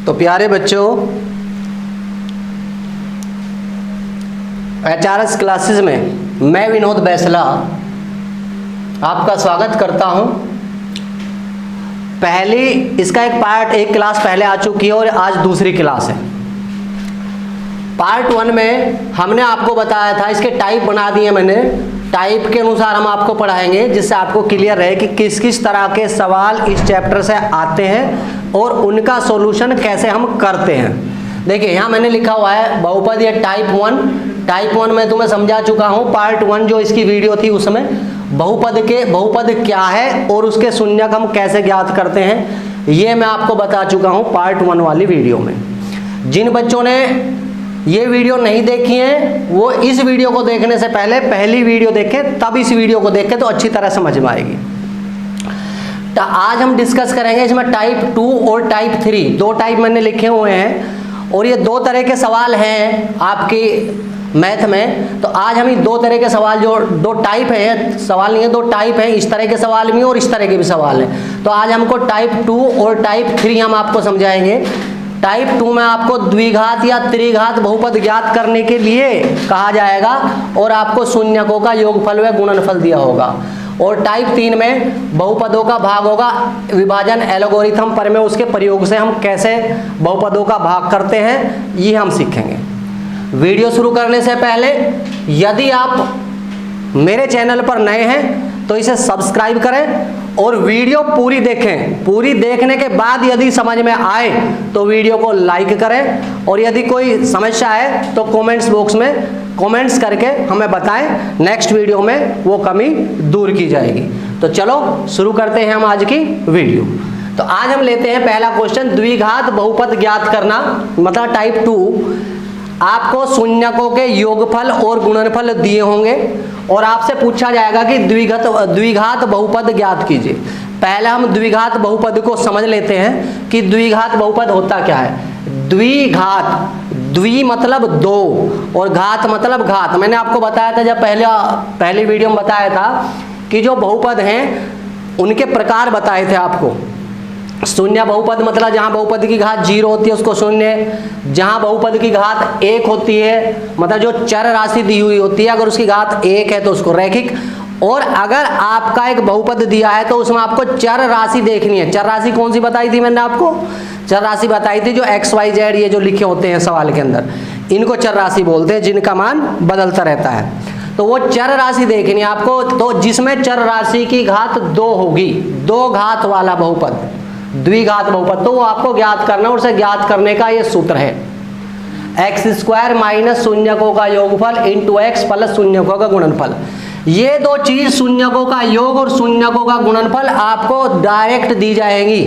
तो प्यारे बच्चों, HRS क्लासेस में मैं विनोद बैसला आपका स्वागत करता हूं। पहली इसका एक क्लास पहले आ चुकी है और आज दूसरी क्लास है। पार्ट 1 में हमने आपको बताया था, इसके टाइप बना दिए मैंने। टाइप के अनुसार हम आपको पढ़ाएंगे जिससे आपको क्लियर रहे कि किस किस तरह के सवाल इस चैप्टर से आते हैं और उनका सॉल्यूशन कैसे हम करते हैं। देखिए यहाँ मैंने लिखा हुआ है बहुपद या टाइप 1। टाइप 1 में तुम्हें समझा चुका हूँ। पार्ट 1 जो इसकी वीडियो थी उसमें बहुपद क्या है और उसके शून्यक हम कैसे ज्ञात करते हैं, ये मैं आपको बता चुका हूँ पार्ट 1 वाली वीडियो में। जिन बच्चों ने ये वीडियो नहीं देखी है वो इस वीडियो को देखने से पहले पहली वीडियो देखें, तब इस वीडियो को देखें तो अच्छी तरह समझ में आएगी। तो आज हम डिस्कस करेंगे इसमें टाइप 2 और टाइप 3, दो टाइप मैंने लिखे हुए हैं और ये दो तरह के सवाल हैं आपकी मैथ में। तो आज हम दो तरह के सवाल, जो दो टाइप है, सवाल नहीं है, दो टाइप है, इस तरह के सवाल भी और इस तरह के भी सवाल हैं। तो आज हमको टाइप 2 और टाइप 3 हम आपको समझाएंगे। टाइप 2 में आपको द्विघात या त्रिघात बहुपद ज्ञात करने के लिए कहा जाएगा और आपको शून्यकों का योगफल व गुणनफल दिया होगा। और टाइप 3 में बहुपदों का भाग होगा, विभाजन एल्गोरिथम पर में उसके प्रयोग से हम कैसे बहुपदों का भाग करते हैं ये हम सीखेंगे। वीडियो शुरू करने से पहले यदि आप मेरे चैनल पर नए हैं तो इसे सब्सक्राइब करें और वीडियो पूरी देखें। पूरी देखने के बाद यदि समझ में आए तो वीडियो को लाइक करें और यदि कोई समस्या है तो कमेंट्स बॉक्स में कमेंट्स करके हमें बताएं, नेक्स्ट वीडियो में वो कमी दूर की जाएगी। तो चलो शुरू करते हैं हम आज की वीडियो। तो आज हम लेते हैं पहला क्वेश्चन, द्विघात बहुपद ज्ञात करना, मतलब टाइप 2। आपको शून्यकों के योगफल और गुणनफल दिए होंगे और आपसे पूछा जाएगा कि द्विघात बहुपद ज्ञात कीजिए। पहले हम द्विघात बहुपद को समझ लेते हैं कि द्विघात बहुपद होता क्या है। द्विघात, द्वि मतलब दो और घात मतलब घात। मैंने आपको बताया था जब पहली वीडियो में बताया था कि जो बहुपद हैं उनके प्रकार बताए थे आपको। शून्य बहुपद मतलब जहां बहुपद की घात 0 होती है उसको शून्य, जहां बहुपद की घात 1 होती है मतलब जो चर राशि दी हुई होती है, अगर उसकी घात 1 है तो उसको रैखिक। और अगर आपका एक बहुपद दिया है तो उसमें आपको चर राशि देखनी है। चर राशि कौन सी बताई थी मैंने आपको? चर राशि बताई थी जो XYZ ये जो लिखे होते हैं सवाल के अंदर, इनको चर राशि बोलते हैं, जिनका मान बदलता रहता है। तो वो चर राशि देखनी है आपको। तो जिसमें चर राशि की घात 2 होगी, 2 घात वाला बहुपद, द्विघात बहुपद, तो वो आपको ज्ञात करना और उसे ज्ञात करने का ये सूत्र है x² माइनस शून्यकों का योगफल इंटू x प्लस शून्यकों का गुणनफल। ये दो चीज शून्यकों का योग और शून्यकों का गुणनफल आपको डायरेक्ट दी जाएंगी।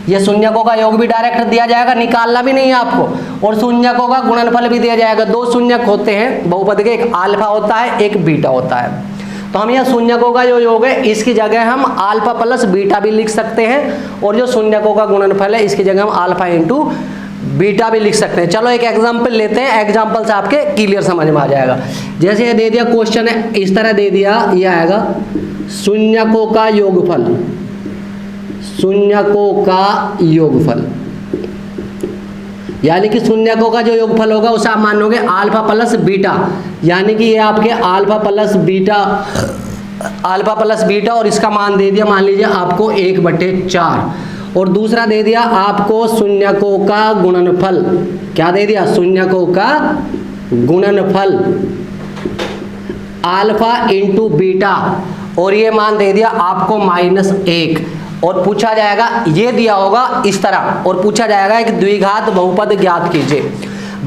ये शून्यकों का योग भी डायरेक्ट दिया जाएगा, निकालना भी नहीं है आपको, और शून्यकों का गुणनफल भी दिया जाएगा। दो शून्यक होते हैं बहुपद के, एक अल्फा होता है एक बीटा होता है। तो हम यह शून्यकों का जो योग है इसकी जगह हम अल्फा प्लस बीटा भी लिख सकते हैं और जो शून्यकों का गुणनफल है इसकी जगह हम अल्फा इंटू बीटा भी लिख सकते हैं। चलो एक एग्जांपल लेते हैं, एग्जांपल से आपके क्लियर समझ में आ जाएगा। जैसे ये दे दिया क्वेश्चन है, इस तरह दे दिया, ये आएगा शून्यकों का योगफल, शून्यकों का योगफल, यानी कि शून्यकों का जो योगफल होगा उसे आप मानोगे अल्फा प्लस बीटा, यानी कि ये आपके अल्फा प्लस बीटा और इसका मान दे दिया, मान लीजिए आपको 1/4। और दूसरा दे दिया आपको शून्यकों का गुणनफल। क्या दे दिया? शून्यकों का गुणनफल अल्फा इंटू बीटा, और ये मान दे दिया आपको -1। और पूछा जाएगा, ये दिया होगा इस तरह, और पूछा जाएगा एक द्विघात बहुपद ज्ञात कीजिए।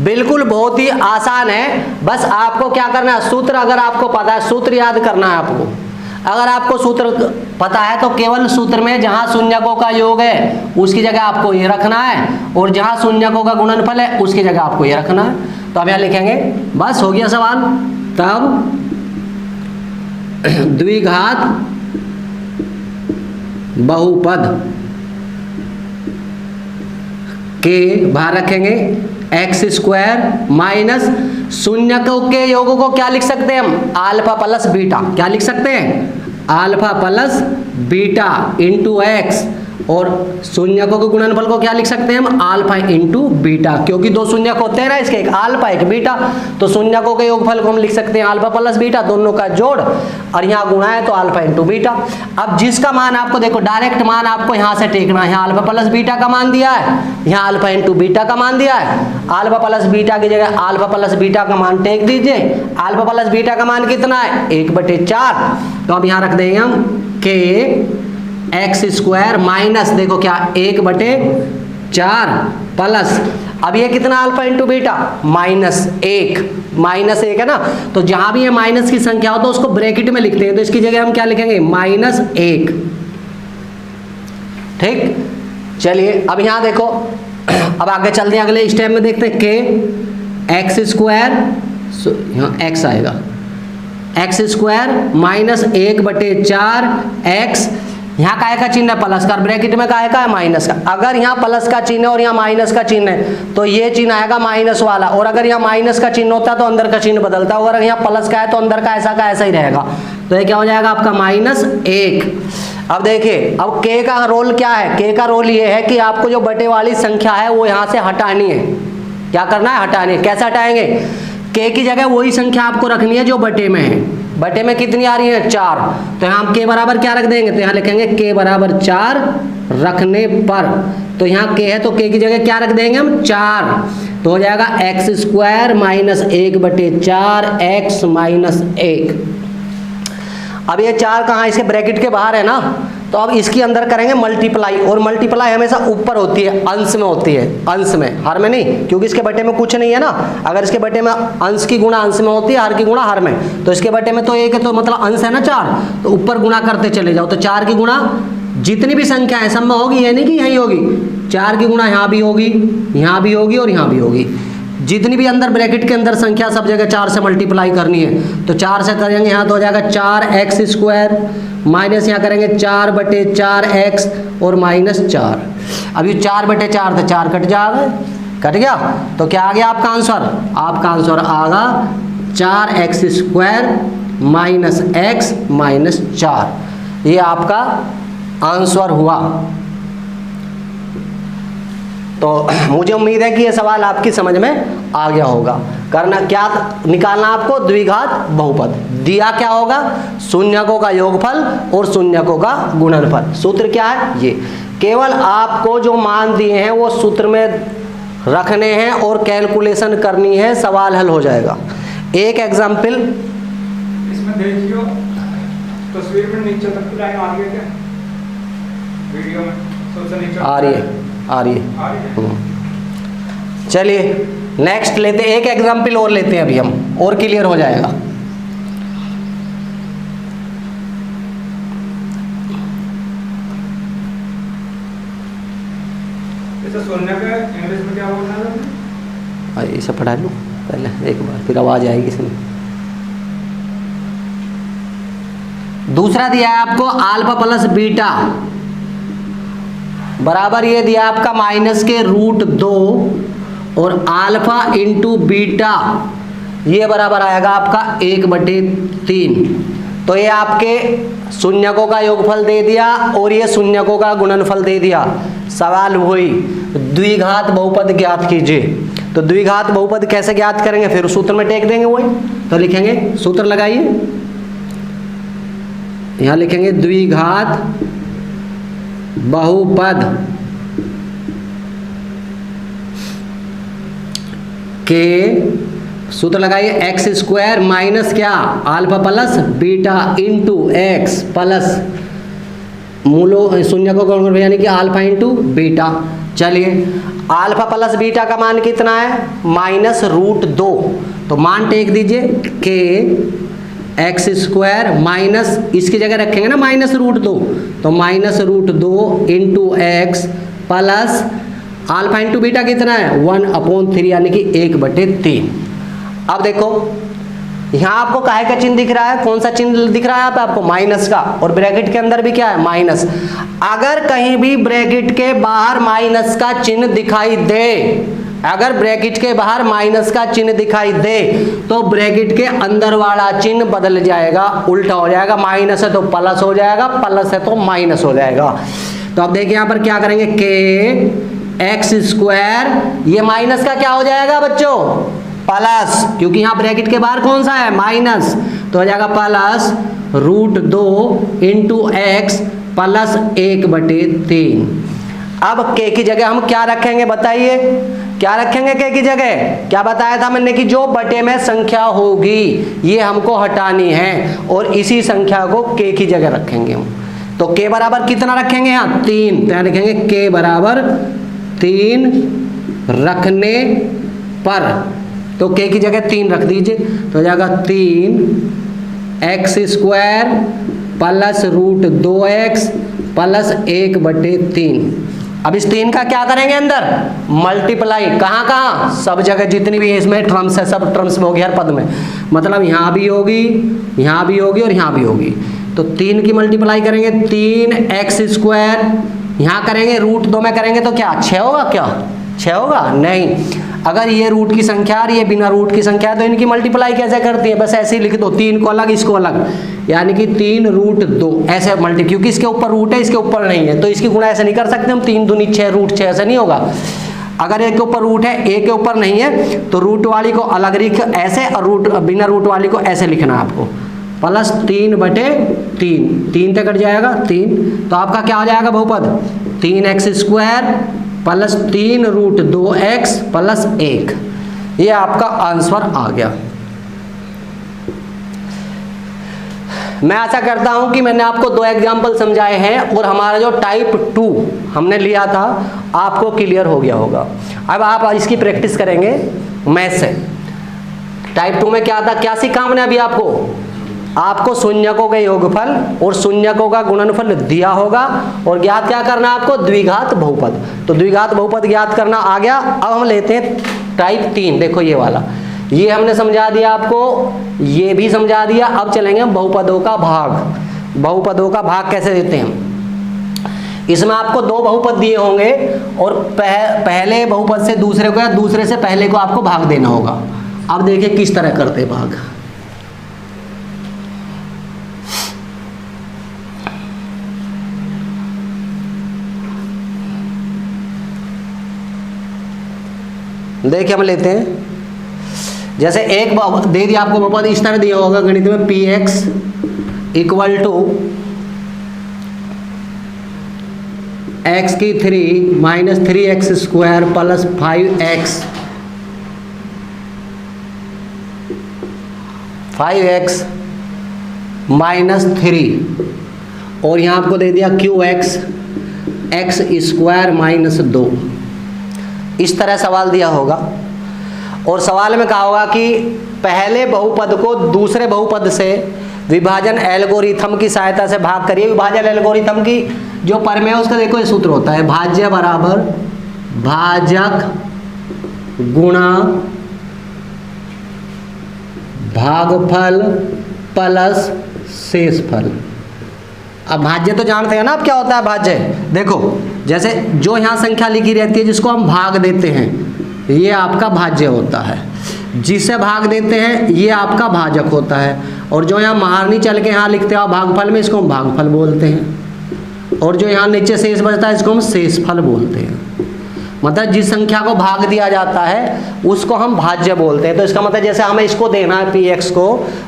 बिल्कुल बहुत ही आसान है, बस आपको क्या करना है, सूत्र अगर आपको पता है, सूत्र याद करना है आपको। अगर आपको सूत्र पता है तो केवल सूत्र में जहां शून्यकों का योग है उसकी जगह आपको ये रखना है और जहां शून्यकों का गुणनफल है उसकी जगह आपको ये रखना है। तो अब यहां लिखेंगे, बस हो गया सवाल। तब द्विघात बहुपद के बाहर रखेंगे x² माइनस शून्यकों के योगों को क्या लिख सकते हैं हम? Alpha plus beta. क्या लिख सकते हैं? Alpha plus beta into x और शून्यकों के गुणनफल को क्या लिख सकते हैं हम, अल्फा इंटू बीटा, क्योंकि दो शून्यक होते हैं ना इसके, एक अल्फा एक बीटा, तो शून्यकों के योगफल को हम लिख सकते हैं अल्फा प्लस बीटा, दोनों का जोड़, और यहाँ गुणा है तो अल्फा इंटू बीटा। अब जिसका मान आपको देखो डायरेक्ट मान आपको यहाँ से टेकना है, यहाँ अल्फा प्लस बीटा का मान दिया है, यहाँ अल्फा इंटू बीटा का मान दिया है, अल्फा प्लस बीटा की जगह अल्फा प्लस बीटा का मान टेक दीजिए। अल्फा प्लस बीटा का मान कितना है, 1/4, तो अब यहाँ रख देंगे हम के एक्स स्क्वायर माइनस देखो क्या 1/4 प्लस, अब ये कितना अल्फा इंटू बीटा -1, -1 है ना, तो जहां भी ये माइनस की संख्या हो तो उसको ब्रैकेट में लिखते हैं, तो इसकी जगह हम क्या लिखेंगे -1। ठीक, चलिए अब यहां देखो, अब आगे चलते हैं अगले स्टेप में, देखते हैं के एक्स स्क्वायर, यहाँ एक्स आएगा, एक्स स्क्वायर माइनस 1/4 एक्स, यहाँ काय का चिन्ह है प्लस का, ब्रैकेट में काय का है माइनस का, अगर यहाँ प्लस का चिन्ह है और यहाँ माइनस का चिन्ह है तो ये चिन्ह आएगा माइनस वाला, और अगर यहाँ माइनस का चिन्ह होता है तो अंदर का चिन्ह बदलता है, और अगर यहाँ प्लस का है तो अंदर का ऐसा ही रहेगा, तो ये क्या हो जाएगा आपका -1। अब देखिए, अब के का रोल क्या है, के का रोल ये है कि आपको जो बटे वाली संख्या है वो यहाँ से हटानी है, क्या करना है, हटानी है। कैसे हटाएंगे, के की जगह वही संख्या आपको रखनी है जो बटे में है, बटे में कितनी आ रही है 4, तो यहाँ हम के बराबर क्या रख देंगे, तो यहाँ लिखेंगे के बराबर 4 रखने पर, तो यहाँ के है तो के की जगह क्या रख देंगे हम 4, तो हो जाएगा x square minus 1/4 x minus 1। अब ये 4 कहाँ, इसके ब्रैकेट के बाहर है ना, तो अब इसके अंदर करेंगे मल्टीप्लाई, और मल्टीप्लाई हमेशा ऊपर होती है, अंश में होती है, अंश में, हर में नहीं, क्योंकि इसके बटे में कुछ नहीं है ना, अगर इसके बटे में अंश की गुणा अंश में होती है, हर की गुणा हर में, तो इसके बटे में तो 1 है, तो मतलब अंश है ना 4, तो ऊपर गुणा करते चले जाओ, तो 4 की गुणा जितनी भी संख्या है सब में होगी, ये नहीं कि यहीं होगी, 4 की गुणा यहाँ भी होगी, यहाँ भी होगी और यहाँ भी होगी, जितनी भी अंदर ब्रैकेट के अंदर संख्या सब जगह 4 से मल्टीप्लाई करनी है, तो 4 से करेंगे यहाँ तो हो जाएगा 4x स्क्वायर माइनस यहाँ करेंगे 4/4 एक्स और -4। अब ये 4/4 तो 4 कट जाएगा, कट गया, तो क्या आ गया आपका आंसर, आपका आंसर आगा 4x square minus x minus 4, ये आपका आंसर हुआ। तो मुझे उम्मीद है कि ये सवाल आपकी समझ में आ गया होगा। करना क्या, निकालना आपको द्विघात बहुपद, दिया क्या होगा, शून्यकों का योगफल और शून्यकों का गुणनफल। सूत्र क्या है, ये केवल आपको जो मान दिए हैं वो सूत्र में रखने हैं और कैलकुलेशन करनी है, सवाल हल हो जाएगा। एक एग्जाम्पल इसमें देखियो, तस्वीर में नीचे तक की लाइन आ रही है क्या, वीडियो में सबसे नीचे आ रही है, आ रही है। चलिए नेक्स्ट लेते हैं, एक एग्जाम्पल और लेते हैं अभी हम, और क्लियर हो जाएगा। शून्य का इंग्लिश में क्या बोलना है, इसे पढ़ा लूँ पहले एक बार, फिर आवाज आएगी इसमें। दूसरा दिया है आपको अल्फा प्लस बीटा बराबर ये दिया आपका -√2 और अल्फा इंटू बीटा ये बराबर आएगा आपका 1/3। तो ये आपके शून्यकों का योगफल दे दिया और ये शून्यकों का गुणनफल दे दिया। सवाल वही द्विघात बहुपद ज्ञात कीजिए। तो द्विघात बहुपद कैसे ज्ञात करेंगे, फिर सूत्र में टेक देंगे वही। तो लिखेंगे, सूत्र लगाइए, यहां लिखेंगे द्विघात बहुपद के सूत्र लगाइए, एक्स स्क्वायर माइनस क्या alpha plus beta into x plus मूलो शून्य को यानी कि अल्फा इंटू बीटा। चलिए अल्फा प्लस बीटा का मान कितना है, -√2। तो मान टेक दीजिए के एक्स स्क्वायर माइनस, इसकी जगह रखेंगे ना -√2, तो -√2 into x plus alpha into beta कितना है 1/3 यानी कि 1/3। अब देखो यहाँ आपको काहे का चिन्ह दिख रहा है, कौन सा चिन्ह दिख रहा है यहाँ पे आपको, माइनस का, और ब्रैकेट के अंदर भी क्या है माइनस। अगर कहीं भी ब्रैकेट के बाहर माइनस का चिन्ह दिखाई दे, अगर ब्रैकेट के बाहर माइनस का चिन्ह दिखाई दे तो ब्रैकेट के अंदर वाला चिन्ह बदल जाएगा, उल्टा हो जाएगा। माइनस है तो प्लस हो जाएगा, प्लस है तो माइनस हो जाएगा। तो अब देखिए यहाँ पर क्या करेंगे, के एक्स स्क्वायर, ये माइनस का क्या हो जाएगा बच्चों, प्लस, क्योंकि यहाँ ब्रैकेट के बाहर कौन सा है, माइनस, तो हो जाएगा प्लस √2 इंटू एक्स प्लस 1/3। अब के की जगह हम क्या रखेंगे बताइए, क्या रखेंगे के की जगह, क्या बताया था मैंने कि जो बटे में संख्या होगी ये हमको हटानी है और इसी संख्या को के की जगह रखेंगे हम। तो के बराबर कितना रखेंगे यहाँ, 3, तो यहाँ लिखेंगे के बराबर 3 रखने पर, तो के की जगह 3 रख दीजिए, तो हो जाएगा 3x square plus √2x plus 1/3। अब इस 3 का क्या करेंगे अंदर, मल्टीप्लाई, कहाँ कहाँ, सब जगह जितनी भी इसमें टर्म्स है सब टर्म्स में होगी हर पद में, मतलब यहाँ भी होगी, यहाँ भी होगी और यहाँ भी होगी। तो 3 की मल्टीप्लाई करेंगे, 3x स्क्वायर, यहाँ करेंगे √2 में करेंगे तो क्या 6 होगा, क्या 6 होगा, नहीं, अगर ये रूट की संख्या और ये बिना रूट की संख्या है तो इनकी मल्टीप्लाई कैसे करती है, बस ऐसे ही लिख दो, 3 को अलग इसको अलग, यानी कि 3√2 ऐसे मल्टी, क्योंकि इसके ऊपर रूट है इसके ऊपर नहीं है तो इसकी गुणा ऐसे नहीं कर सकते हम, 3 दूनी 6 √6 ऐसे नहीं होगा। अगर एक के ऊपर रूट है एक के ऊपर नहीं है तो रूट वाली को अलग लिख ऐसे और रूट बिना रूट वाली को ऐसे लिखना है आपको, प्लस 3/3, 3 तक कट जाएगा 3, तो आपका क्या हो जाएगा बहुपद, 3x square plus 3√2x plus 1, ये आपका आंसर आ गया। मैं आशा करता हूं कि मैंने आपको 2 एग्जाम्पल समझाए हैं और हमारा जो टाइप 2 हमने लिया था आपको क्लियर हो गया होगा। अब आप इसकी प्रैक्टिस करेंगे मैथ से। टाइप 2 में क्या था, क्या सीखा हमने अभी आपको शून्यकों के योगफल और शून्यकों का गुणनफल दिया होगा और ज्ञात क्या करना है आपको, द्विघात बहुपद। तो द्विघात बहुपद ज्ञात करना आ गया। अब हम लेते हैं टाइप 3, देखो ये वाला, ये हमने समझा दिया आपको, ये भी समझा दिया। अब चलेंगे हम बहुपदों का भाग। बहुपदों का भाग कैसे देते हैं, इसमें आपको 2 बहुपद दिए होंगे और पहले बहुपद से दूसरे को या दूसरे से पहले को आपको भाग देना होगा। अब देखिए किस तरह करते हैं भाग। देखिए हम लेते हैं, जैसे एक दे दिया आपको बहुपद, इस तरह दिया होगा गणित में, px इक्वल टू x की 3 minus 3x square plus 5x minus 3, और यहाँ आपको दे दिया qx x स्क्वायर माइनस 2। इस तरह सवाल दिया होगा और सवाल में कहा होगा कि पहले बहुपद को दूसरे बहुपद से विभाजन एल्गोरिथम की सहायता से भाग करिए। विभाजन एल्गोरिथम की जो प्रमेय है उसका देखो ये सूत्र होता है, भाज्य बराबर भाजक गुणा भागफल प्लस शेषफल। अब भाज्य तो जानते हैं ना आप क्या होता है भाज्य, देखो जैसे जो यहाँ संख्या लिखी रहती है जिसको हम भाग देते हैं ये आपका भाज्य होता है, जिसे भाग देते हैं ये आपका भाजक होता है, और जो यहाँ महारनी चल के यहाँ लिखते हो भागफल में इसको हम भागफल बोलते हैं, और जो यहाँ नीचे शेष बचता है इसको हम शेषफल बोलते हैं। मतलब जिस संख्या को भाग दिया जाता है उसको हम भाज्य बोलते हैं। तो इसका मतलब जैसे हमें इसको देना है px को,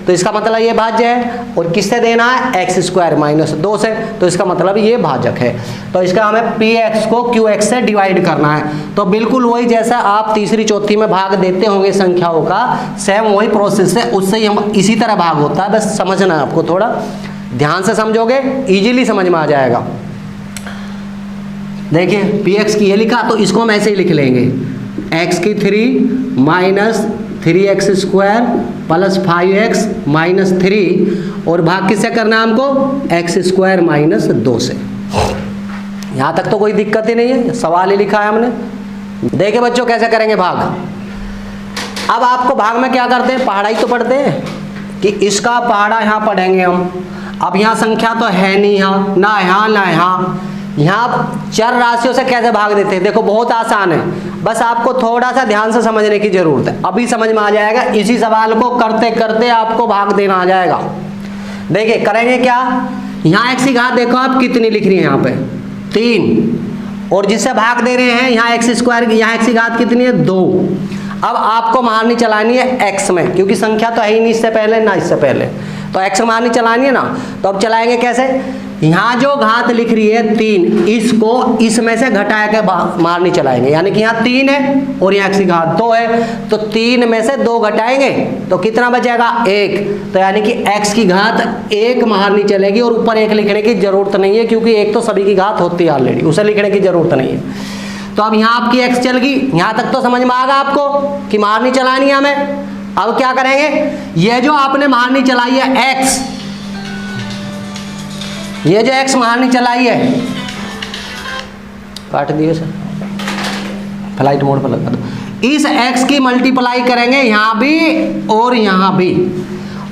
तो इसका मतलब ये भाज्य है, और किससे देना है, x स्क्वायर माइनस 2 से, तो इसका मतलब ये भाजक है। तो इसका हमें px को qx से डिवाइड करना है। तो बिल्कुल वही जैसा आप तीसरी चौथी में भाग देते होंगे संख्याओं का, सेम वही प्रोसेस है, उससे ही हम इसी तरह भाग होता है। बस समझना है आपको, थोड़ा ध्यान से समझोगे ईजिली समझ में आ जाएगा। देखिए px की ये लिखा तो इसको हम ऐसे ही लिख लेंगे, x की 3 minus 3x square plus 5x minus 3, और भाग किससे करना है हमको, x स्क्वायर माइनस 2 से। यहाँ तक तो कोई दिक्कत ही नहीं है, सवाल ही लिखा है हमने। देखिए बच्चों कैसे करेंगे भाग। अब आपको भाग में क्या करते हैं, पहाड़ा ही तो पढ़ते हैं कि इसका पहाड़ा यहाँ पढ़ेंगे हम। अब यहाँ संख्या तो है नहीं, यहाँ ना यहाँ ना यहाँ चर राशियों से कैसे भाग देते हैं, देखो बहुत आसान है, बस आपको थोड़ा सा ध्यान से समझने की जरूरत है, अभी समझ में आ जाएगा। इसी सवाल को करते करते आपको भाग देना आ जाएगा। देखिए करेंगे क्या, यहाँ x की घात देखो आप कितनी लिख रही है, यहाँ पे 3 और जिससे भाग दे रहे हैं यहाँ एक्स स्क्वायर, यहाँ एक्स की घात कितनी है 2। अब आपको मारनी चलानी है एक्स में, क्योंकि संख्या तो है ही नहीं इससे पहले ना इससे पहले, तो एक्स में मारनी चलानी है ना। तो अब चलाएंगे कैसे, यहाँ जो घात लिख रही है 3, इसको इसमें से घटा के मारनी चलाएंगे, यानी कि यहाँ 3 है और यहाँ एक्स की घात 2 है, तो 3 में से 2 घटाएंगे तो कितना बचेगा 1, तो यानी कि एक्स की घात 1 मारनी चलेगी। और ऊपर 1 लिखने की जरूरत नहीं है, क्योंकि 1 तो सभी की घात होती है ऑलरेडी, उसे लिखने की जरूरत नहीं है। तो अब यहाँ आपकी एक्स चल गई, यहाँ तक तो समझ में आ गया आपको कि मारनी चलानी है हमें। अब क्या करेंगे, ये जो आपने मारनी चलाई है एक्स, ये जो एक्स मारनी चलाई है, काट दिए सर, फ्लाइट मोड पर लगा दो। इस एक्स की मल्टीप्लाई करेंगे यहाँ भी और यहाँ भी,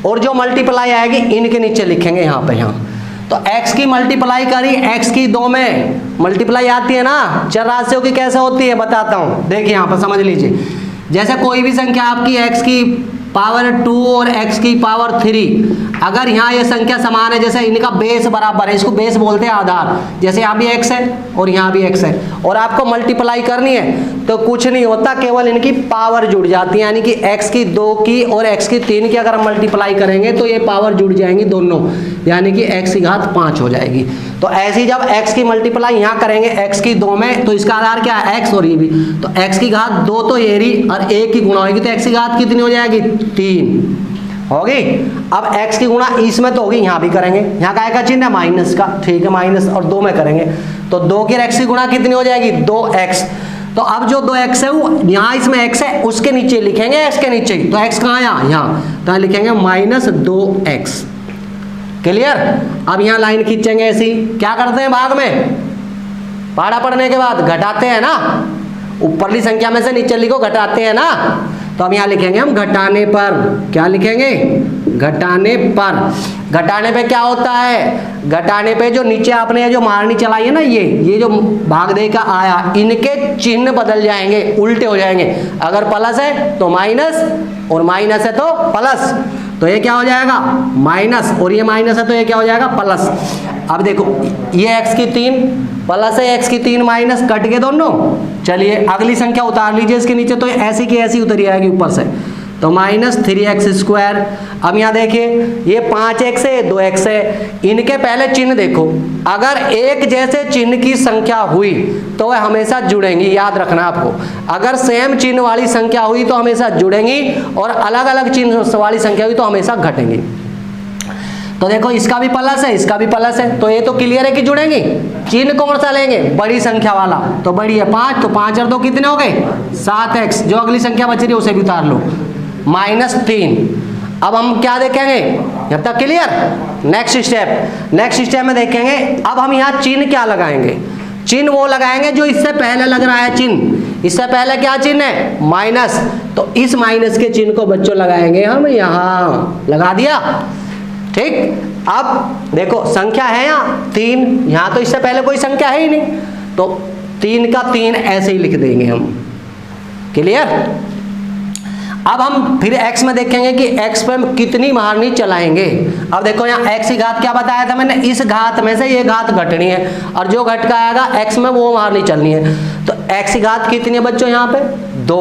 और जो मल्टीप्लाई आएगी इनके नीचे लिखेंगे यहाँ पे। यहाँ तो x की मल्टीप्लाई करी, x की 2 में मल्टीप्लाई आती है ना, चर राशियों की कैसे होती है बताता हूँ, देखिए यहाँ पर समझ लीजिए। जैसे कोई भी संख्या आपकी x की पावर 2 और x की पावर 3, अगर यहाँ ये संख्या समान है, जैसे इनका बेस बराबर है, इसको बेस बोलते हैं आधार, जैसे यहाँ भी x है और यहाँ भी x है, और आपको मल्टीप्लाई करनी है तो कुछ नहीं होता, केवल इनकी पावर जुड़ जाती है, यानी कि x की 2 की और x की 3 की अगर हम मल्टीप्लाई करेंगे तो ये पावर जुड़ जाएंगी दोनों, यानी कि x की घात 5 हो जाएगी। तो ऐसी जब x की मल्टीप्लाई यहाँ करेंगे x की 2 में, तो इसका आधार क्या है x, और ये भी, तो x की घात 2 तो ये रही और 1 की गुणा होगी, तो x की घात कितनी हो जाएगी 3 होगी। अब x की गुणा इसमें तो होगी, यहाँ भी करेंगे, यहाँ का का चिन्ह है माइनस का, ठीक है, माइनस और 2 में करेंगे तो 2 की x की गुणा कितनी हो जाएगी 2x। तो अब जो 2x है वो यहाँ इसमें x है, उसके नीचे लिखेंगे x के नीचे, तो x कहाँ आया यहाँ, तो लिखेंगे -2x। क्लियर। अब यहाँ लाइन खींचेंगे ऐसी, क्या करते हैं भाग में, पहाड़ा पढ़ने के बाद घटाते हैं ना, ऊपरली संख्या में से नीचे लिखो घटाते हैं ना, तो अब यहाँ लिखेंगे हम घटाने पर, क्या लिखेंगे घटाने पर। घटाने पे क्या होता है, घटाने पे जो नीचे आपने जो मारनी चलाई है ना, ये जो भाग दे का आया, इनके चिन्ह बदल जाएंगे, उल्टे हो जाएंगे। अगर प्लस है तो माइनस और माइनस है तो प्लस, तो ये क्या हो जाएगा माइनस, और ये माइनस है तो ये क्या हो जाएगा प्लस। अब देखो ये x की 3 प्लस है, x की 3 माइनस, कट के दोनों। चलिए अगली संख्या उतार लीजिए इसके नीचे, तो ऐसी की ऐसी उतरी आएगी ऊपर से, तो -3x²। अब यहाँ देखिए ये 5x है 2x है, इनके पहले चिन्ह देखो, अगर एक जैसे चिन्ह की संख्या हुई तो वह हमेशा जुड़ेंगी, याद रखना आपको। अगर सेम चिन्ह वाली संख्या हुई तो हमेशा जुड़ेंगी, और अलग अलग चिन्ह वाली संख्या हुई तो हमेशा घटेंगी। तो देखो इसका भी प्लस है, इसका भी प्लस है, तो ये तो क्लियर है कि जुड़ेंगी। चिन्ह कौन सा लेंगे, बड़ी संख्या वाला, तो बड़ी है 5, तो 5 और 2 कितने हो गए 7x। जो अगली संख्या बच रही है उसे भी उतार लो, -3। अब हम क्या देखेंगे, जब तक क्लियर। नेक्स्ट स्टेप में देखेंगे, अब हम यहाँ चिन्ह क्या लगाएंगे, चिन्ह वो लगाएंगे जो इससे पहले लग रहा है चिन्ह। इससे पहले क्या चिन्ह है माइनस, तो इस माइनस के चिन्ह को बच्चों लगाएंगे हम यहाँ, लगा दिया ठीक। अब देखो संख्या है यहाँ 3, यहाँ तो इससे पहले कोई संख्या है ही नहीं, तो 3 का 3 ऐसे ही लिख देंगे हम, क्लियर। अब हम फिर x में देखेंगे कि x पे कितनी मारनी चलाएंगे। अब देखो यहाँ x की घात क्या बताया था मैंने, इस घात में से ये घात घटनी है, और जो घट का आएगा x में वो मारनी चलनी है। तो x की घात कितनी है बच्चों, यहाँ पे 2,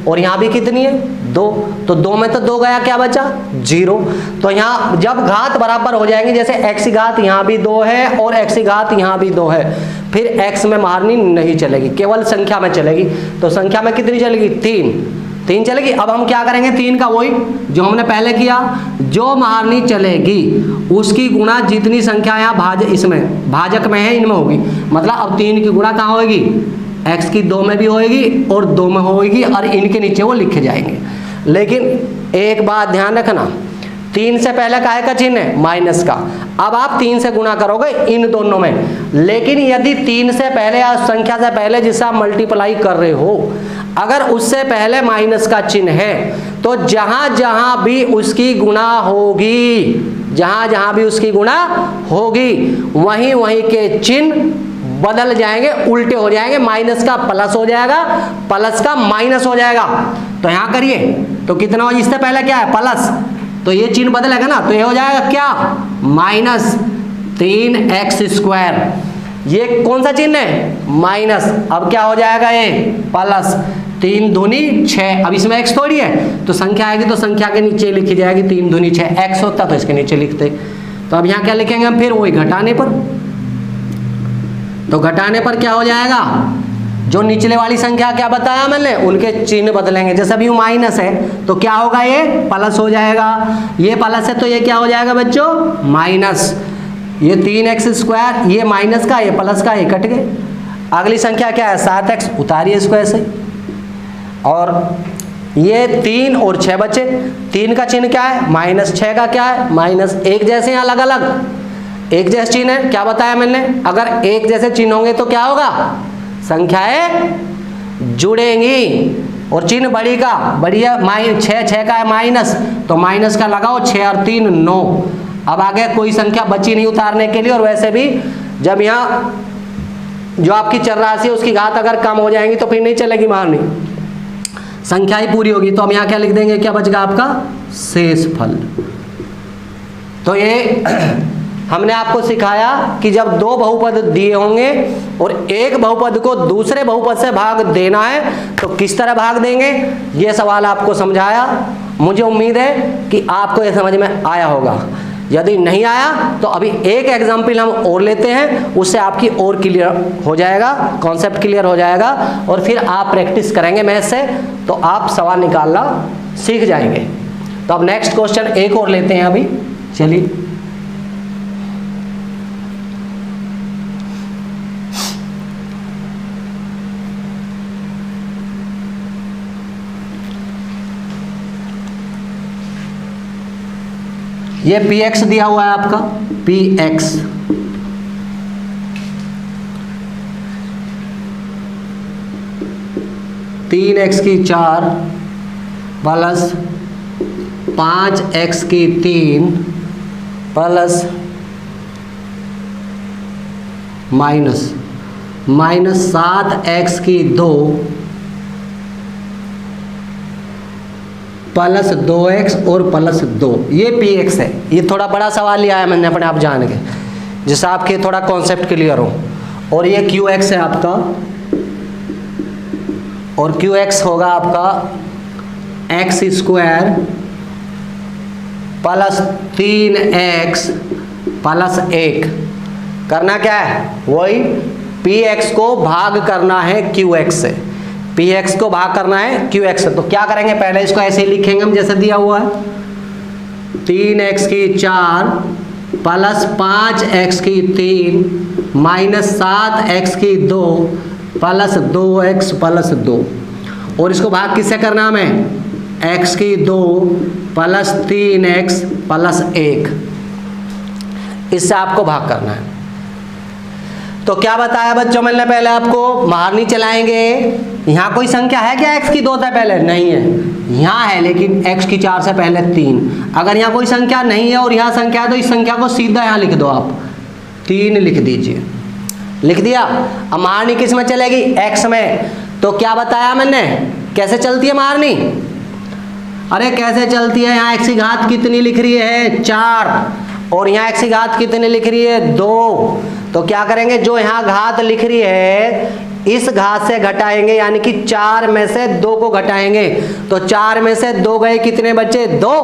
और यहाँ भी कितनी है 2, तो 2 में तो 2 गया, क्या बचा 0। तो यहाँ जब घात बराबर हो जाएंगी, जैसे x की घात यहाँ भी 2 है और x की घात यहाँ भी 2 है, फिर x में मारनी नहीं चलेगी, केवल संख्या में चलेगी। तो संख्या में कितनी चलेगी 3 चलेगी। अब हम क्या करेंगे, 3 का वही जो हमने पहले किया, जो मारनी चलेगी उसकी गुणा जितनी संख्या यहाँ इसमें भाजक में है इनमें होगी। मतलब अब 3 की गुणा कहाँ होगी, x की 2 में भी होगी और 2 में होगी, और इनके नीचे वो लिखे जाएंगे। लेकिन एक बात ध्यान रखना, 3 से पहले काहे का चिन्ह है माइनस का। अब आप 3 से गुणा करोगे इन दोनों में, लेकिन यदि 3 से पहले या संख्या से पहले जिससे आप मल्टीप्लाई कर रहे हो, अगर उससे पहले माइनस का चिन्ह है, तो जहां जहां भी उसकी गुणा होगी, जहां जहां भी उसकी गुणा होगी, वहीं वहीं के चिन्ह बदल जाएंगे, उल्टे हो जाएंगे। माइनस का प्लस हो जाएगा, प्लस का माइनस हो जाएगा। तो यहां करिए, तो कितना हो, इससे पहले क्या है प्लस, तो ये चिन्ह बदलेगा ना, तो ये हो जाएगा क्या -3x²। ये कौन सा चिन्ह है, माइनस। अब क्या हो जाएगा ये प्लस, 3 दूनी 6। अब इसमें x थोड़ी है, तो संख्या आएगी तो संख्या के नीचे लिखी जाएगी 3 दूनी 6। x होता तो इसके नीचे लिखते। तो अब यहाँ क्या लिखेंगे हम, फिर वही घटाने पर। तो घटाने पर क्या हो जाएगा, जो निचले वाली संख्या क्या बताया मैंने, उनके चिन्ह बदलेंगे। जैसे अभी माइनस है तो क्या होगा, ये प्लस हो जाएगा। ये प्लस है तो ये क्या हो जाएगा बच्चों, माइनस। ये 3x स्क्वायर, ये माइनस का ये प्लस का, ये कट गए। अगली संख्या क्या है, 7x, उतारिए इसको ऐसे। और ये 3 और 6 बचे। 3 का चिन्ह क्या है, माइनस। 6 का क्या है, माइनस। एक जैसे हैं अलग अलग, एक जैसे चिन्ह है। क्या बताया मैंने, अगर एक जैसे चिन्ह होंगे तो क्या होगा, संख्याएं जुड़ेंगी। और चिन्ह बड़ी का बढ़िया, 6 का है माइनस, तो माइनस का लगाओ, 6 और 3 9। अब आगे कोई संख्या बची नहीं उतारने के लिए। और वैसे भी जब यहाँ जो आपकी चर राशि है उसकी घात अगर कम हो जाएंगी तो फिर नहीं चलेगी मारनी, संख्या ही पूरी होगी। तो हम यहाँ क्या लिख देंगे, क्या बचेगा आपका, शेष फल। तो ये हमने आपको सिखाया कि जब 2 बहुपद दिए होंगे और एक बहुपद को दूसरे बहुपद से भाग देना है तो किस तरह भाग देंगे, ये सवाल आपको समझाया। मुझे उम्मीद है कि आपको ये समझ में आया होगा। यदि नहीं आया तो अभी एक एग्जाम्पल हम और लेते हैं, उससे आपकी और क्लियर हो जाएगा, कॉन्सेप्ट क्लियर हो जाएगा। और फिर आप प्रैक्टिस करेंगे मैथ से तो आप सवाल निकालना सीख जाएंगे। तो अब नेक्स्ट क्वेश्चन एक और लेते हैं अभी, चलिए। ये px दिया हुआ है आपका, px। तीन एक्स की 4 प्लस 5x की 3 प्लस माइनस 7x की 2 प्लस 2x और प्लस 2। ये px है। ये थोड़ा बड़ा सवाल लिया है मैंने अपने आप जान के, जिससे आपके थोड़ा कॉन्सेप्ट क्लियर हो। और ये qx है आपका, और qx होगा आपका x square plus 3x plus 1। करना क्या है, वही px को भाग करना है qx से, px को भाग करना है qx से। तो क्या करेंगे, पहले इसको ऐसे ही लिखेंगे हम जैसे दिया हुआ है, 3x की 4 प्लस 5x की 3 माइनस 7x की 2 प्लस 2x प्लस 2। और इसको भाग किससे करना है हमें, x की 2 प्लस 3x प्लस 1, इससे आपको भाग करना है। तो क्या बताया बच्चों मैंने पहले आपको, महारनी चलाएंगे। यहाँ कोई संख्या है क्या x की 2 से पहले, नहीं है। यहाँ है लेकिन x की 4 से पहले 3। अगर यहाँ कोई संख्या नहीं है और यहाँ संख्या है तो इस संख्या को सीधा यहाँ लिख दो आप, 3 लिख दीजिए। लिख दिया। अब महारनी किस में चलेगी, x में। तो क्या बताया मैंने, कैसे चलती है महारनी, अरे कैसे चलती है, यहाँ x की घात कितनी लिख रही है, 4, और यहाँ x की घात कितनी लिख रही है, 2। तो क्या करेंगे, जो यहाँ घात लिख रही है इस घात से घटाएंगे, यानी कि 4 में से 2 को घटाएंगे। तो 4 में से 2 गए, कितने बचे, 2।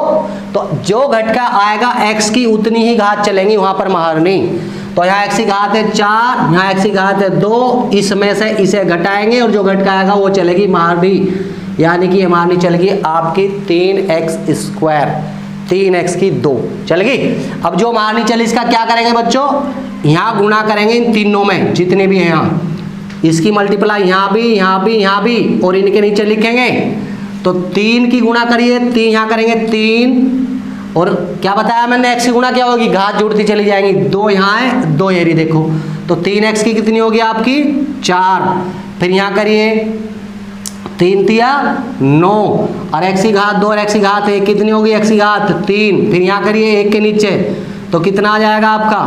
तो जो घटका आएगा x की उतनी ही घात चलेंगी वहां पर महारनी। तो यहाँ x की घात है 4, यहाँ x की घात है 2, इसमें से इसे घटाएंगे और जो घटका आएगा वो चलेगी महारनी, यानी कि महारनी चलेगी आपकी 3x स्क्वायर, 3x की 2 चलेगी। अब जो महारनी चली इसका क्या करेंगे बच्चों, यहाँ गुणा करेंगे इन तीनों में जितने भी हैं, यहाँ इसकी मल्टीप्लाई यहाँ भी, यहाँ भी, यहाँ भी, और इनके नीचे लिखेंगे। तो 3 की गुणा करिए, 3 यहाँ करेंगे 3, और क्या बताया मैंने, x की गुणा क्या होगी, घात जुड़ती चली जाएंगी। 2 यहाँ है, 2 ये रही देखो। तो 3x की कितनी होगी आपकी, 4। फिर यहाँ करिए 3 तिया 9, और x की घात 2 और x की घात 1 कितनी होगी, x की घात 3। फिर यहाँ करिए 1 के नीचे, तो कितना आ जाएगा आपका,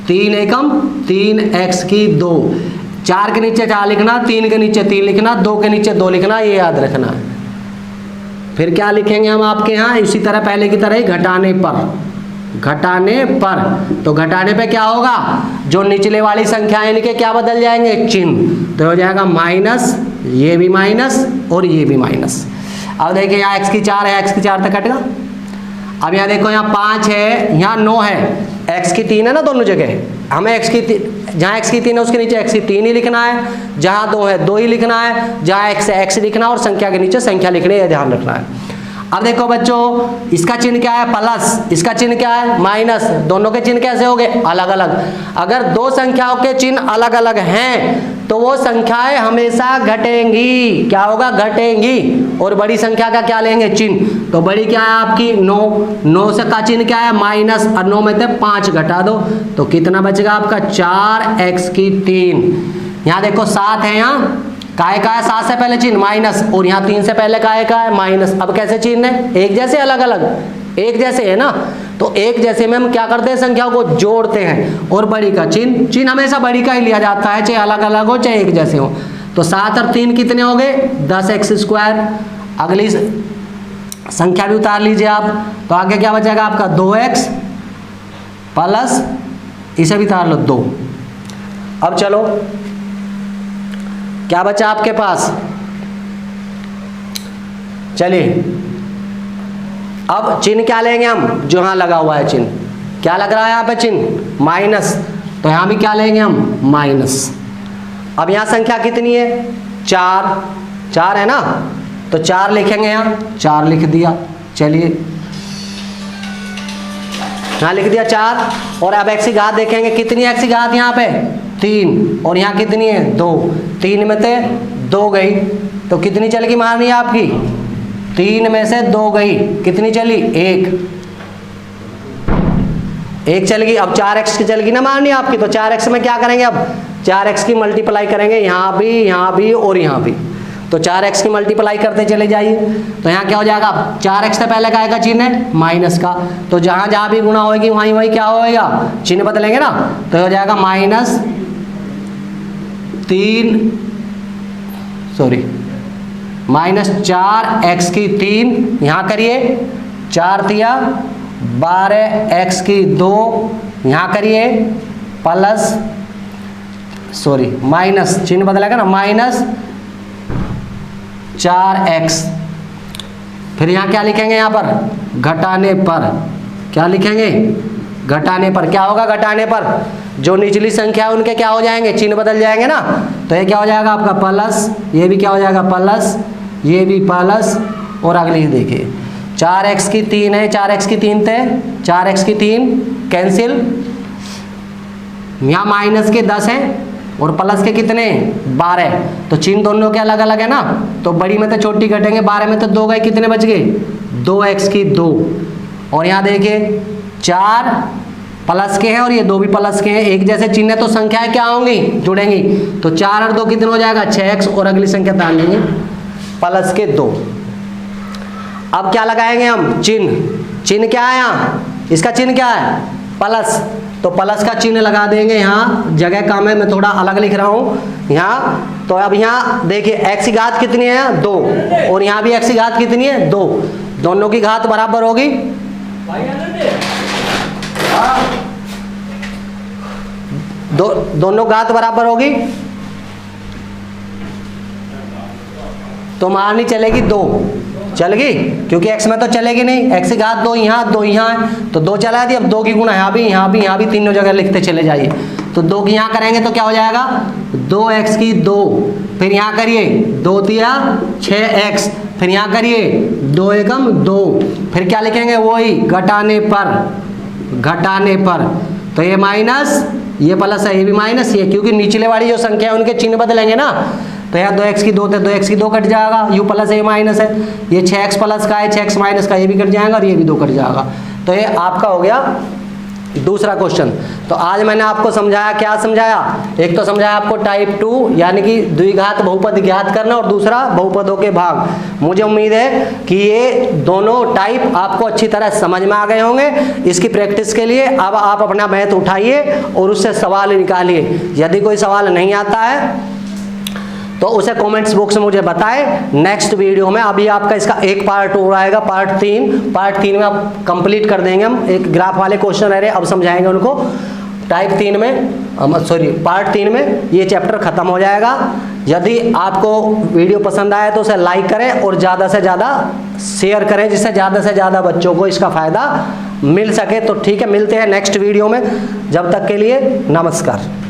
3 एकम 3x की 2। 4 के नीचे 4 लिखना, 3 के नीचे 3 लिखना, 2 के नीचे 2 लिखना, ये याद रखना है। फिर क्या लिखेंगे हम आपके यहाँ, इसी तरह पहले की तरह ही घटाने पर। घटाने पर। तो घटाने पे क्या होगा, जो निचले वाली संख्या है इनके क्या बदल जाएंगे, चिन्ह। तो हो जाएगा माइनस, ये भी माइनस और ये भी माइनस। अब देखिए यहाँ x की 4 है, x की 4 तक कटेगा। अब यहाँ देखो यहाँ 5 है, यहाँ 9 है, x की 3 है ना दोनों जगह, हमें x की जहाँ x की 3 है उसके नीचे x की 3 ही लिखना है, जहाँ 2 है 2 ही लिखना है, जहाँ x है x लिखना है और संख्या के नीचे संख्या लिखनी है, ध्यान रखना है। अब देखो बच्चों, इसका चिन्ह क्या है प्लस, इसका चिन्ह क्या है माइनस। दोनों के चिन्ह कैसे हो गए, अलग अलग। अगर दो संख्याओं के चिन्ह अलग अलग हैं तो वो संख्याएं हमेशा घटेंगी, क्या होगा, घटेंगी। और बड़ी संख्या का क्या लेंगे, चिन्ह। तो बड़ी क्या है आपकी 9, 9 से का चिन्ह क्या है माइनस, और 9 में से 5 घटा दो तो कितना बचेगा आपका 4x की 3। यहाँ देखो 7 है, यहाँ काय का है, 7 से पहले चिन्ह माइनस, और यहाँ 3 से पहले काय का है माइनस। अब कैसे चिन्ह है, एक जैसे अलग अलग, एक जैसे है ना, तो एक जैसे में हम क्या करते हैं, संख्याओं को जोड़ते हैं। और बड़ी का चिन्ह, चिन्ह हमेशा बड़ी का ही लिया जाता है, चाहे अलग अलग हो चाहे एक जैसे हो। तो 7 और 3 कितने हो गए, 10x²। अगली संख्या भी उतार लीजिए आप, तो आगे क्या बचेगा आपका 2x प्लस, इसे भी उतार लो 2। अब चलो क्या बचा आपके पास, चलिए अब चिन्ह क्या लेंगे हम, जो यहाँ लगा हुआ है चिन्ह, क्या लग रहा है यहाँ पे चिन्ह माइनस, तो यहाँ भी क्या लेंगे हम माइनस। अब यहाँ संख्या कितनी है 4, 4 है ना, तो 4 लिखेंगे, यहाँ 4 लिख दिया। चलिए यहाँ लिख दिया 4, और अब x की घात देखेंगे, कितनी x की घात यहाँ पे 3, और यहाँ कितनी है 2, 3 में से 2 गई तो कितनी चल गई मारनी है आपकी, 3 में से 2 गई, कितनी चली 1 चल गई। अब 4x की चल गई ना मारनी आपकी, तो 4x में क्या करेंगे, अब 4x की मल्टीप्लाई करेंगे, यहाँ भी और यहाँ भी। तो 4x की मल्टीप्लाई करते चले जाइए, तो यहाँ क्या हो जाएगा, 4x से पहले का चिन्ह है माइनस का, तो जहाँ जहाँ भी गुणा होगी वहीं वहीं क्या होएगा, चिन्ह बदलेंगे ना, तो हो जाएगा -4x की 3, यहाँ करिए 4 तिया 12x की 2, यहाँ करिए प्लस माइनस, चिन्ह बदलेगा ना, -4x। फिर यहाँ क्या लिखेंगे, यहाँ पर घटाने पर, क्या लिखेंगे घटाने पर। क्या होगा घटाने पर, जो निचली संख्या है उनके क्या हो जाएंगे, चिन्ह बदल जाएंगे ना, तो ये क्या हो जाएगा आपका प्लस, ये भी क्या हो जाएगा प्लस, ये भी प्लस, और अगली देखिए 4x की 3 है, 4x की 3 थे, 4x की 3 कैंसिल, यहाँ माइनस के 10 है और प्लस के कितने 12, तो चिन्ह दोनों के अलग अलग है ना, तो बड़ी में तो छोटी घटेंगे, 12 में तो 2 गए, कितने बच गए 2x की 2। और यहाँ देखिए 4 प्लस के हैं और ये 2 भी प्लस के हैं, एक जैसे चिन्ह है तो संख्याएं क्या होंगी, जुड़ेंगी। तो 4 और 2 कितने हो जाएगा 6x, और अगली संख्या तान लेंगे प्लस के 2। अब क्या लगाएंगे हम, चिन्ह क्या है यहाँ, इसका चिन्ह क्या है प्लस, तो प्लस का चिन्ह लगा देंगे। यहाँ जगह कम है, मैं थोड़ा अलग लिख रहा हूँ यहाँ। तो अब यहाँ देखिए x की घात कितनी है 2, और यहाँ भी x की घात कितनी है 2, दोनों की घात बराबर होगी, दोनों घात बराबर होगी, तो मारनी चलेगी 2, चल गई, क्योंकि x में तो चलेगी नहीं, x की घात 2 यहाँ 2 यहाँ है, तो 2 चला दी। अब 2 की गुणा यहाँ भी तीनों जगह लिखते चले जाइए, तो 2 की यहाँ करेंगे तो क्या हो जाएगा 2x की 2, फिर यहाँ करिए 2 तिया 6x, फिर यहाँ करिए 2 एकम 2, फिर क्या लिखेंगे वही घटाने पर, तो ये माइनस ये प्लस है, ये भी माइनस ये, क्योंकि निचले वाली जो संख्या है उनके चिन्ह बदलेंगे ना, तो यहाँ 2x की 2 थे, 2x की 2 कट जाएगा, u प्लस है ये माइनस है, ये 6x प्लस का है 6x माइनस का, ये भी कट जाएगा और ये भी 2 कट जाएगा। तो ये आपका हो गया दूसरा क्वेश्चन। तो आज मैंने आपको समझाया, क्या समझाया, एक तो समझाया आपको टाइप 2 यानी कि द्विघात बहुपद ज्ञात करना, और दूसरा बहुपदों के भाग। मुझे उम्मीद है कि ये दोनों टाइप आपको अच्छी तरह समझ में आ गए होंगे। इसकी प्रैक्टिस के लिए अब आप अपना मैथ उठाइए और उससे सवाल निकालिए। यदि कोई सवाल नहीं आता है तो उसे कमेंट्स बॉक्स में मुझे बताएं। नेक्स्ट वीडियो में अभी आपका इसका एक पार्ट और आएगा, पार्ट 3 में आप कंप्लीट कर देंगे हम। एक ग्राफ वाले क्वेश्चन रह रहे अब समझाएंगे उनको। टाइप 3 में पार्ट 3 में ये चैप्टर खत्म हो जाएगा। यदि आपको वीडियो पसंद आए तो उसे लाइक करें और ज़्यादा से ज़्यादा शेयर करें, जिससे ज़्यादा से ज़्यादा बच्चों को इसका फ़ायदा मिल सके। तो ठीक है, मिलते हैं नेक्स्ट वीडियो में। जब तक के लिए नमस्कार।